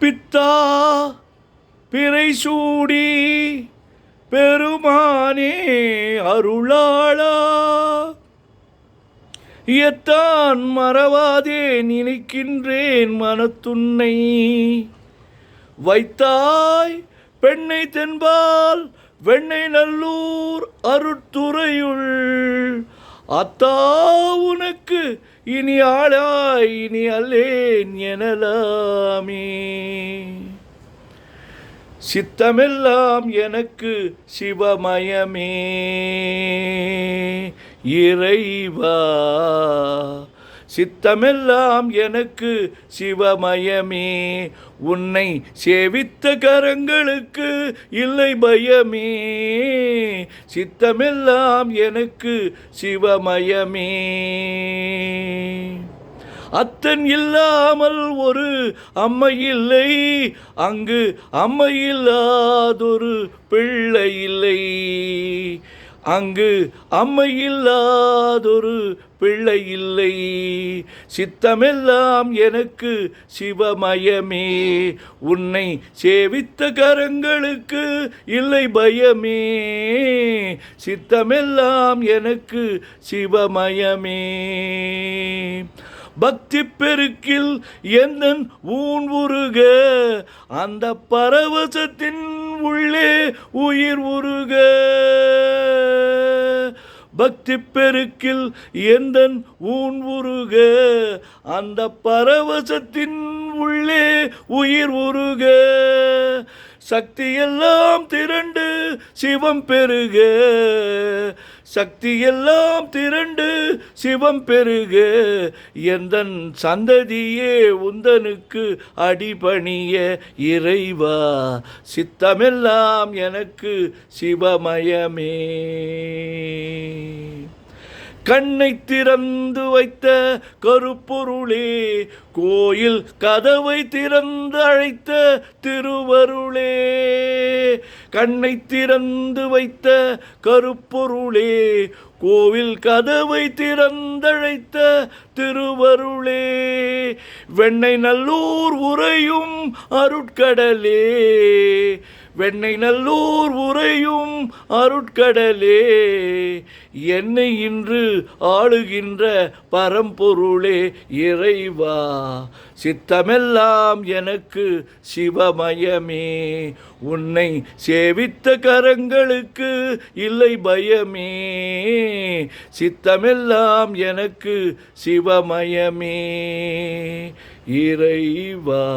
பித்தா பிறைசூடி பெருமானே அருளாளா, எத்தான் மறவாதே நினைக்கின்றேன் மனத்துன்னை, வைத்தாய் பெண்ணை தென்பால் வெண்ணை நல்லூர் அருட்துறையுள், அத்தா உனக்கு இனி ஆளாய் இனி அல்லேன் எனலாமே. சித்தமெல்லாம் எனக்கு சிவமயமே இறைவா, சித்தமெல்லாம் எனக்கு சிவமயமே, உன்னை சேவித்த கரங்களுக்கு இல்லை பயமே, சித்தமெல்லாம் எனக்கு சிவமயமே. அத்தன் இல்லாமல் ஒரு அம்மை இல்லை, அங்கு அம்மை இல்லாதொரு பிள்ளை இல்லை, அங்கு அம்மை இல்லாதொரு பிள்ளை இல்லை, சித்தமெல்லாம் எனக்கு சிவமயமே, உன்னை சேவித்த கரங்களுக்கு இல்லை பயமே, சித்தமெல்லாம் எனக்கு சிவமயமே. பக்தி பெருக்கில் எந்தன் ஊன் உருக, அந்த பரவசத்தின் உள்ளே உயிர் உருக, பக்தி பெருக்கில் எந்தன் ஊன் உருக, அந்த பரவசத்தின் உள்ளே உயிர் உருக, சக்தியெல்லாம் திரண்டு சிவம் பெருக, சக்தியெல்லாம் திரண்டு சிவம் பெருக, எந்தன் சந்ததியே உந்தனுக்கு அடிபணிய இறைவா, சித்தமெல்லாம் எனக்கு சிவமயமே. கண்ணை திறந்து வைத்த கருப்பொருளே, கோயில் கதவை திறந்து அழைத்த திருவருளே, கண்ணை திறந்து வைத்த கருப்பொருளே, கோவில் கதவை திறந்தழைத்த திருவருளே, வெண்ணை நல்லூர் உறையும் அருட்கடலே, வெண்ணை நல்லூர் உறையும் அருட்கடலே, என்னை இன்று ஆளுகின்ற பரம்பொருளே இறைவா, சித்தமெல்லாம் எனக்கு சிவமயமே, உன்னை சேவித்த கரங்களுக்கு இல்லை பயமே, சித்தமெல்லாம் எனக்கு சிவமயமே இறைவா.